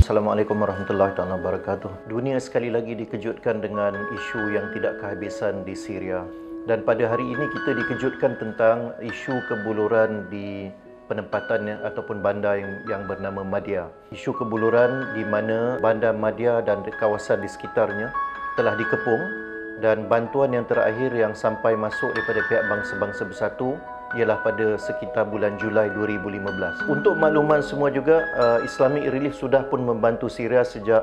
Assalamualaikum warahmatullahi wabarakatuh. Dunia sekali lagi dikejutkan dengan isu yang tidak kehabisan di Syria. Dan pada hari ini kita dikejutkan tentang isu kebuluran di penempatan ataupun bandar yang bernama Madia. Isu kebuluran di mana bandar Madia dan kawasan di sekitarnya telah dikepung, dan bantuan yang terakhir yang sampai masuk daripada pihak bangsa-bangsa bersatu ialah pada sekitar bulan Julai 2015. Untuk makluman semua juga, Islamic Relief sudah pun membantu Syria sejak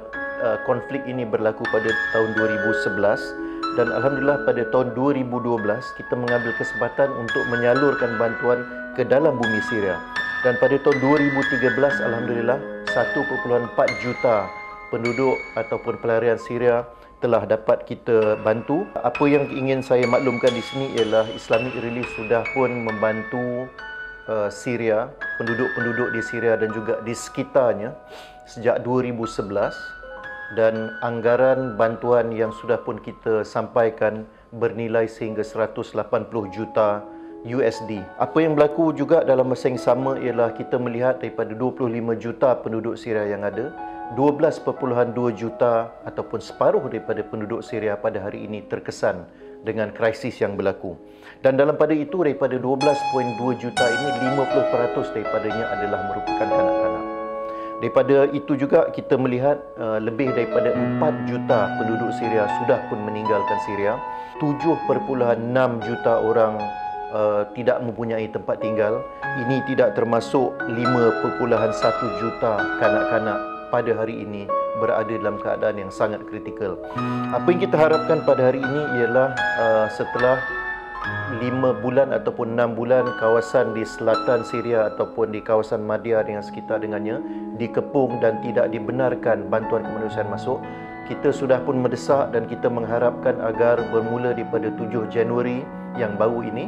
konflik ini berlaku pada tahun 2011, dan Alhamdulillah pada tahun 2012 kita mengambil kesempatan untuk menyalurkan bantuan ke dalam bumi Syria. Dan pada tahun 2013 Alhamdulillah 1.4 juta penduduk ataupun pelarian Syria telah dapat kita bantu. Apa yang ingin saya maklumkan di sini ialah Islamic Relief sudah pun membantu Syria, penduduk-penduduk di Syria dan juga di sekitarnya sejak 2011, dan anggaran bantuan yang sudah pun kita sampaikan bernilai sehingga 180 juta USD. Apa yang berlaku juga dalam masa yang sama ialah kita melihat daripada 25 juta penduduk Syria yang ada, 12.2 juta ataupun separuh daripada penduduk Syria pada hari ini terkesan dengan krisis yang berlaku. Dan dalam pada itu, daripada 12.2 juta ini 50% daripadanya adalah merupakan kanak-kanak. Daripada itu juga kita melihat lebih daripada 4 juta penduduk Syria sudah pun meninggalkan Syria. 7.6 juta orang tidak mempunyai tempat tinggal. Ini tidak termasuk 5.1 juta kanak-kanak pada hari ini berada dalam keadaan yang sangat kritikal. Apa yang kita harapkan pada hari ini ialah setelah 5 bulan ataupun 6 bulan kawasan di selatan Syria ataupun di kawasan Madia dengan sekitar dengannya dikepung dan tidak dibenarkan bantuan kemanusiaan masuk, kita sudah pun mendesak dan kita mengharapkan agar bermula daripada 7 Januari yang baru ini,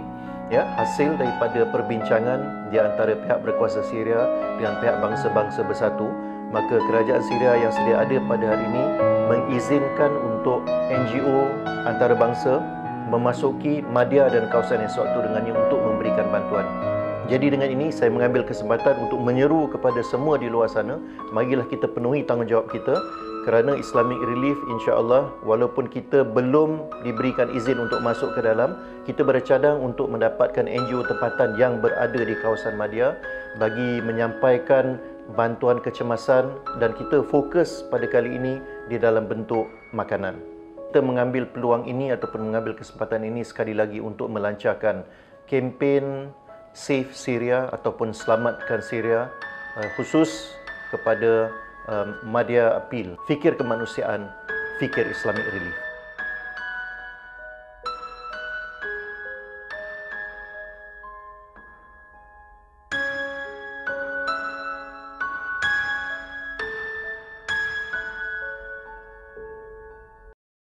hasil daripada perbincangan di antara pihak berkuasa Syria dengan pihak bangsa-bangsa bersatu, maka kerajaan Syria yang sedia ada pada hari ini mengizinkan untuk NGO antarabangsa memasuki Madia dan kawasan yang sewaktu dengannya untuk memberikan bantuan. Jadi dengan ini saya mengambil kesempatan untuk menyeru kepada semua di luar sana, marilah kita penuhi tanggungjawab kita, kerana Islamic Relief insya-Allah walaupun kita belum diberikan izin untuk masuk ke dalam, kita bercadang untuk mendapatkan NGO tempatan yang berada di kawasan Madia bagi menyampaikan bantuan kecemasan, dan kita fokus pada kali ini di dalam bentuk makanan. Kita mengambil peluang ini ataupun mengambil kesempatan ini sekali lagi untuk melancarkan kempen Save Syria ataupun Selamatkan Syria, khusus kepada Madia Appeal. Fikir kemanusiaan, fikir Islamic Relief.